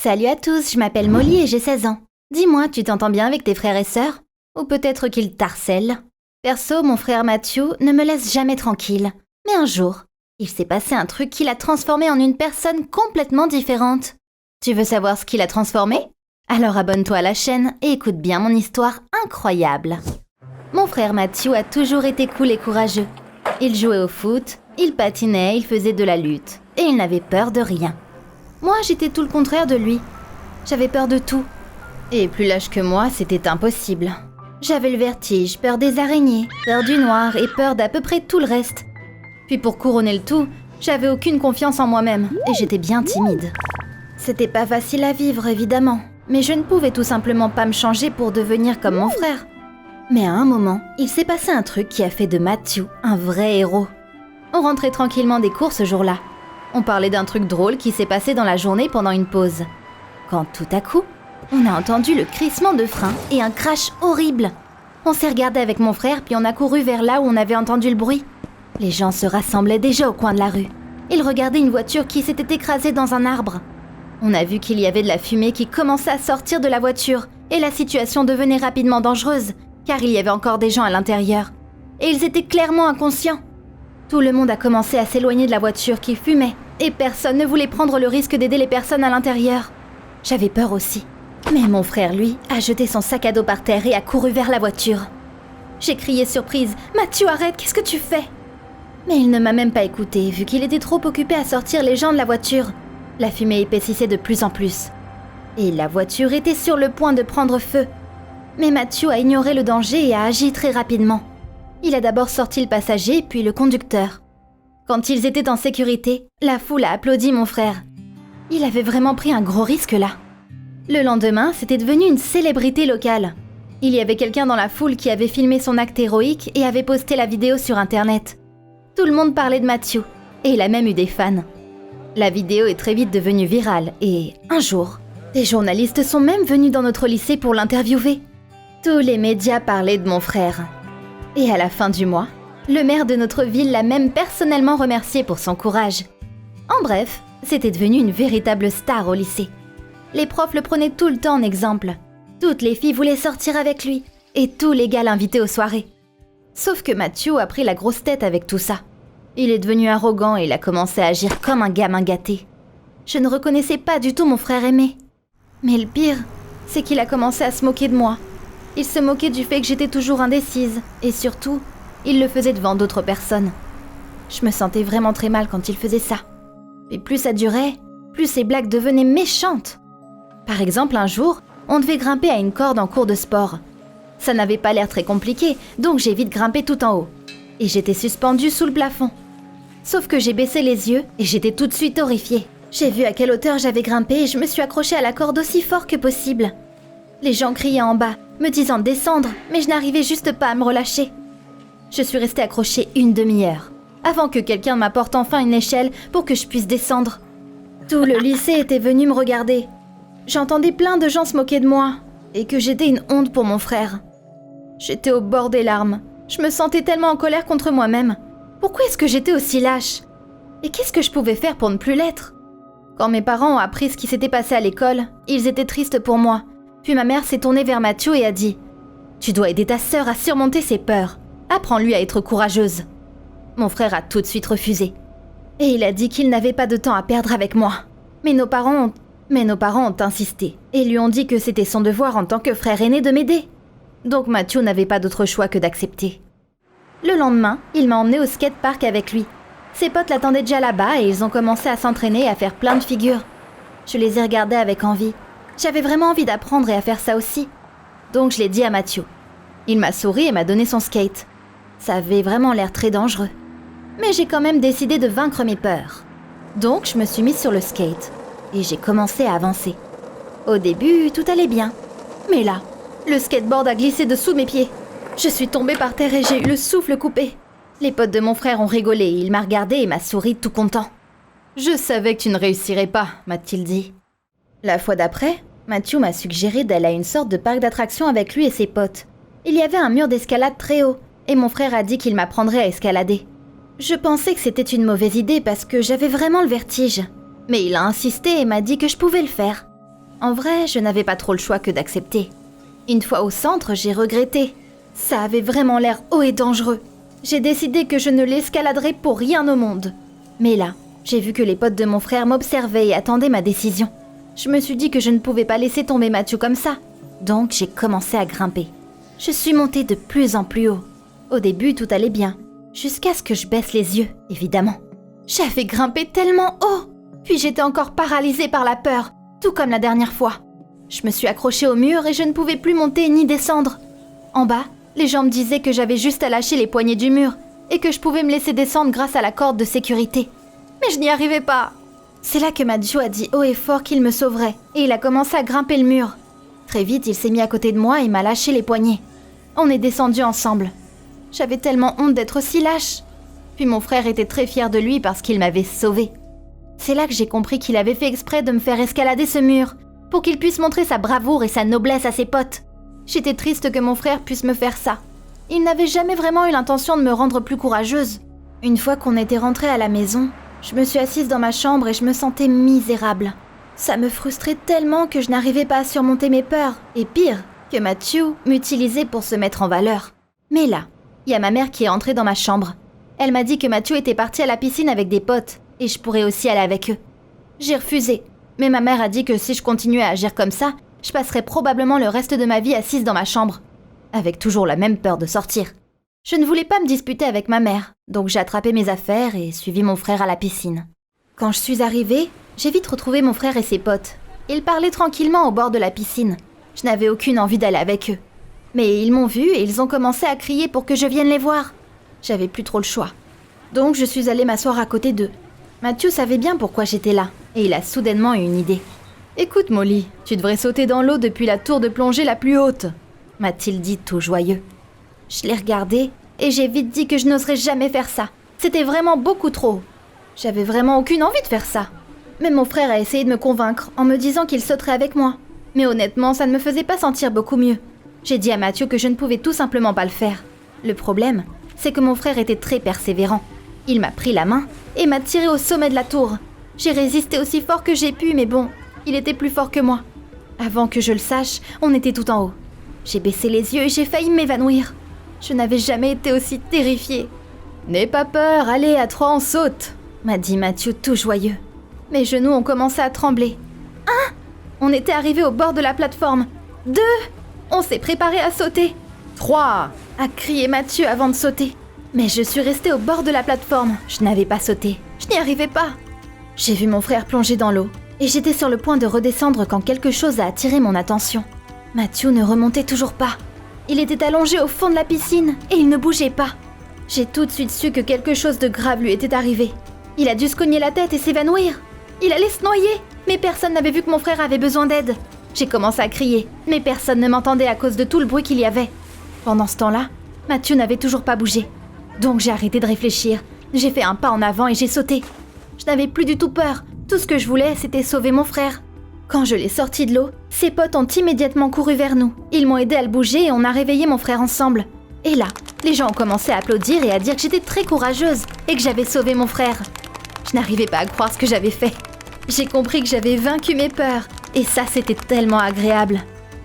Salut à tous, je m'appelle Molly et j'ai 16 ans. Dis-moi, tu t'entends bien avec tes frères et sœurs? Ou peut-être qu'ils t'harcèlent? Perso, mon frère Matthew ne me laisse jamais tranquille. Mais un jour, il s'est passé un truc qui l'a transformé en une personne complètement différente. Tu veux savoir ce qui l'a transformé? Alors abonne-toi à la chaîne et écoute bien mon histoire incroyable. Mon frère Matthew a toujours été cool et courageux. Il jouait au foot, il patinait, il faisait de la lutte. Et il n'avait peur de rien. Moi, j'étais tout le contraire de lui. J'avais peur de tout. Et plus lâche que moi, c'était impossible. J'avais le vertige, peur des araignées, peur du noir et peur d'à peu près tout le reste. Puis pour couronner le tout, j'avais aucune confiance en moi-même et j'étais bien timide. C'était pas facile à vivre, évidemment, mais je ne pouvais tout simplement pas me changer pour devenir comme mon frère. Mais à un moment, il s'est passé un truc qui a fait de Matthew un vrai héros. On rentrait tranquillement des cours ce jour-là. On parlait d'un truc drôle qui s'est passé dans la journée pendant une pause. Quand tout à coup, on a entendu le crissement de frein et un crash horrible. On s'est regardé avec mon frère puis on a couru vers là où on avait entendu le bruit. Les gens se rassemblaient déjà au coin de la rue. Ils regardaient une voiture qui s'était écrasée dans un arbre. On a vu qu'il y avait de la fumée qui commençait à sortir de la voiture et la situation devenait rapidement dangereuse car il y avait encore des gens à l'intérieur. Et ils étaient clairement inconscients. Tout le monde a commencé à s'éloigner de la voiture qui fumait et personne ne voulait prendre le risque d'aider les personnes à l'intérieur. J'avais peur aussi. Mais mon frère, lui, a jeté son sac à dos par terre et a couru vers la voiture. J'ai crié surprise « Matthew, arrête, qu'est-ce que tu fais ?» Mais il ne m'a même pas écouté vu qu'il était trop occupé à sortir les gens de la voiture. La fumée épaississait de plus en plus. Et la voiture était sur le point de prendre feu. Mais Matthew a ignoré le danger et a agi très rapidement. Il a d'abord sorti le passager, puis le conducteur. Quand ils étaient en sécurité, la foule a applaudi mon frère. Il avait vraiment pris un gros risque là. Le lendemain, c'était devenu une célébrité locale. Il y avait quelqu'un dans la foule qui avait filmé son acte héroïque et avait posté la vidéo sur Internet. Tout le monde parlait de Matthew, et il a même eu des fans. La vidéo est très vite devenue virale, et un jour, des journalistes sont même venus dans notre lycée pour l'interviewer. Tous les médias parlaient de mon frère. Et à la fin du mois, le maire de notre ville l'a même personnellement remercié pour son courage. En bref, c'était devenu une véritable star au lycée. Les profs le prenaient tout le temps en exemple. Toutes les filles voulaient sortir avec lui, et tous les gars l'invitaient aux soirées. Sauf que Matthew a pris la grosse tête avec tout ça. Il est devenu arrogant et il a commencé à agir comme un gamin gâté. Je ne reconnaissais pas du tout mon frère aimé. Mais le pire, c'est qu'il a commencé à se moquer de moi. Il se moquait du fait que j'étais toujours indécise, et surtout, il le faisait devant d'autres personnes. Je me sentais vraiment très mal quand il faisait ça. Et plus ça durait, plus ses blagues devenaient méchantes. Par exemple, un jour, on devait grimper à une corde en cours de sport. Ça n'avait pas l'air très compliqué, donc j'ai vite grimpé tout en haut. Et j'étais suspendue sous le plafond. Sauf que j'ai baissé les yeux et j'étais tout de suite horrifiée. J'ai vu à quelle hauteur j'avais grimpé et je me suis accrochée à la corde aussi fort que possible. Les gens criaient en bas, me disant de descendre, mais je n'arrivais juste pas à me relâcher. Je suis restée accrochée une demi-heure, avant que quelqu'un m'apporte enfin une échelle pour que je puisse descendre. Tout le lycée était venu me regarder. J'entendais plein de gens se moquer de moi, et que j'étais une honte pour mon frère. J'étais au bord des larmes. Je me sentais tellement en colère contre moi-même. Pourquoi est-ce que j'étais aussi lâche? Et qu'est-ce que je pouvais faire pour ne plus l'être? Quand mes parents ont appris ce qui s'était passé à l'école, ils étaient tristes pour moi. Puis ma mère s'est tournée vers Matthew et a dit « Tu dois aider ta sœur à surmonter ses peurs. Apprends-lui à être courageuse. » Mon frère a tout de suite refusé. Et il a dit qu'il n'avait pas de temps à perdre avec moi. Mais nos parents ont insisté et lui ont dit que c'était son devoir en tant que frère aîné de m'aider. Donc Matthew n'avait pas d'autre choix que d'accepter. Le lendemain, il m'a emmené au skatepark avec lui. Ses potes l'attendaient déjà là-bas et ils ont commencé à s'entraîner et à faire plein de figures. Je les ai regardés avec envie. J'avais vraiment envie d'apprendre et à faire ça aussi. Donc je l'ai dit à Matthew. Il m'a souri et m'a donné son skate. Ça avait vraiment l'air très dangereux. Mais j'ai quand même décidé de vaincre mes peurs. Donc je me suis mise sur le skate et j'ai commencé à avancer. Au début, tout allait bien. Mais là, le skateboard a glissé dessous mes pieds. Je suis tombée par terre et j'ai eu le souffle coupé. Les potes de mon frère ont rigolé, il m'a regardé et m'a souri tout content. « Je savais que tu ne réussirais pas », m'a-t-il dit. La fois d'après, Matthew m'a suggéré d'aller à une sorte de parc d'attractions avec lui et ses potes. Il y avait un mur d'escalade très haut et mon frère a dit qu'il m'apprendrait à escalader. Je pensais que c'était une mauvaise idée parce que j'avais vraiment le vertige. Mais il a insisté et m'a dit que je pouvais le faire. En vrai, je n'avais pas trop le choix que d'accepter. Une fois au centre, j'ai regretté. Ça avait vraiment l'air haut et dangereux. J'ai décidé que je ne l'escaladerais pour rien au monde. Mais là, j'ai vu que les potes de mon frère m'observaient et attendaient ma décision. Je me suis dit que je ne pouvais pas laisser tomber Mathieu comme ça. Donc j'ai commencé à grimper. Je suis montée de plus en plus haut. Au début, tout allait bien. Jusqu'à ce que je baisse les yeux, évidemment. J'avais grimpé tellement haut. Puis j'étais encore paralysée par la peur, tout comme la dernière fois. Je me suis accrochée au mur et je ne pouvais plus monter ni descendre. En bas, les gens me disaient que j'avais juste à lâcher les poignées du mur et que je pouvais me laisser descendre grâce à la corde de sécurité. Mais je n'y arrivais pas. C'est là que Mathieu a dit haut et fort qu'il me sauverait et il a commencé à grimper le mur. Très vite, il s'est mis à côté de moi et m'a lâché les poignets. On est descendus ensemble. J'avais tellement honte d'être aussi lâche. Puis mon frère était très fier de lui parce qu'il m'avait sauvée. C'est là que j'ai compris qu'il avait fait exprès de me faire escalader ce mur pour qu'il puisse montrer sa bravoure et sa noblesse à ses potes. J'étais triste que mon frère puisse me faire ça. Il n'avait jamais vraiment eu l'intention de me rendre plus courageuse. Une fois qu'on était rentré à la maison, je me suis assise dans ma chambre et je me sentais misérable. Ça me frustrait tellement que je n'arrivais pas à surmonter mes peurs. Et pire, que Mathieu m'utilisait pour se mettre en valeur. Mais là, il y a ma mère qui est entrée dans ma chambre. Elle m'a dit que Mathieu était parti à la piscine avec des potes et je pourrais aussi aller avec eux. J'ai refusé, mais ma mère a dit que si je continuais à agir comme ça, je passerais probablement le reste de ma vie assise dans ma chambre, avec toujours la même peur de sortir. Je ne voulais pas me disputer avec ma mère, donc j'ai attrapé mes affaires et suivi mon frère à la piscine. Quand je suis arrivée, j'ai vite retrouvé mon frère et ses potes. Ils parlaient tranquillement au bord de la piscine. Je n'avais aucune envie d'aller avec eux. Mais ils m'ont vue et ils ont commencé à crier pour que je vienne les voir. J'avais plus trop le choix. Donc je suis allée m'asseoir à côté d'eux. Mathieu savait bien pourquoi j'étais là, et il a soudainement eu une idée. « Écoute Molly, tu devrais sauter dans l'eau depuis la tour de plongée la plus haute », m'a-t-il dit tout joyeux. Je l'ai regardé, et j'ai vite dit que je n'oserais jamais faire ça. C'était vraiment beaucoup trop. J'avais vraiment aucune envie de faire ça. Même mon frère a essayé de me convaincre en me disant qu'il sauterait avec moi. Mais honnêtement, ça ne me faisait pas sentir beaucoup mieux. J'ai dit à Mathieu que je ne pouvais tout simplement pas le faire. Le problème, c'est que mon frère était très persévérant. Il m'a pris la main et m'a tiré au sommet de la tour. J'ai résisté aussi fort que j'ai pu, mais bon, il était plus fort que moi. Avant que je le sache, on était tout en haut. J'ai baissé les yeux et j'ai failli m'évanouir. Je n'avais jamais été aussi terrifiée. « N'aie pas peur, allez, à 3 on saute !» m'a dit Mathieu tout joyeux. Mes genoux ont commencé à trembler. « 1 !» On était arrivé au bord de la plateforme. « 2 !» On s'est préparé à sauter. « 3 !» a crié Mathieu avant de sauter. Mais je suis restée au bord de la plateforme. Je n'avais pas sauté. Je n'y arrivais pas. J'ai vu mon frère plonger dans l'eau. Et j'étais sur le point de redescendre quand quelque chose a attiré mon attention. Mathieu ne remontait toujours pas. Il était allongé au fond de la piscine et il ne bougeait pas. J'ai tout de suite su que quelque chose de grave lui était arrivé. Il a dû se cogner la tête et s'évanouir. Il allait se noyer, mais personne n'avait vu que mon frère avait besoin d'aide. J'ai commencé à crier, mais personne ne m'entendait à cause de tout le bruit qu'il y avait. Pendant ce temps-là, Mathieu n'avait toujours pas bougé. Donc j'ai arrêté de réfléchir. J'ai fait un pas en avant et j'ai sauté. Je n'avais plus du tout peur. Tout ce que je voulais, c'était sauver mon frère. Quand je l'ai sorti de l'eau, ses potes ont immédiatement couru vers nous. Ils m'ont aidé à le bouger et on a réveillé mon frère ensemble. Et là, les gens ont commencé à applaudir et à dire que j'étais très courageuse et que j'avais sauvé mon frère. Je n'arrivais pas à croire ce que j'avais fait. J'ai compris que j'avais vaincu mes peurs. Et ça, c'était tellement agréable.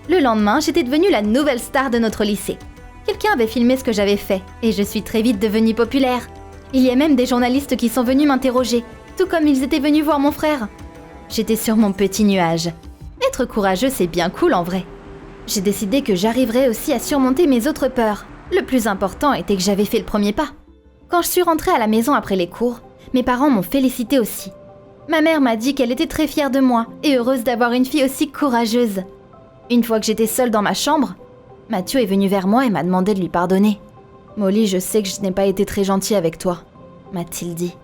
Le lendemain, j'étais devenue la nouvelle star de notre lycée. Quelqu'un avait filmé ce que j'avais fait et je suis très vite devenue populaire. Il y a même des journalistes qui sont venus m'interroger, tout comme ils étaient venus voir mon frère. J'étais sur mon petit nuage. Être courageux, c'est bien cool en vrai. J'ai décidé que j'arriverais aussi à surmonter mes autres peurs. Le plus important était que j'avais fait le premier pas. Quand je suis rentrée à la maison après les cours, mes parents m'ont félicité aussi. Ma mère m'a dit qu'elle était très fière de moi et heureuse d'avoir une fille aussi courageuse. Une fois que j'étais seule dans ma chambre, Mathieu est venu vers moi et m'a demandé de lui pardonner. « Molly, je sais que je n'ai pas été très gentille avec toi », m'a-t-il dit.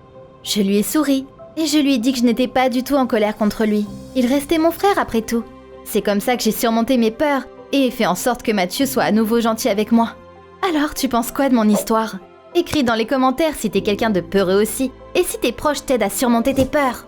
Je lui ai souri et je lui ai dit que je n'étais pas du tout en colère contre lui. Il restait mon frère après tout. C'est comme ça que j'ai surmonté mes peurs et fait en sorte que Mathieu soit à nouveau gentil avec moi. Alors, tu penses quoi de mon histoire ? Écris dans les commentaires si t'es quelqu'un de peureux aussi et si tes proches t'aident à surmonter tes peurs.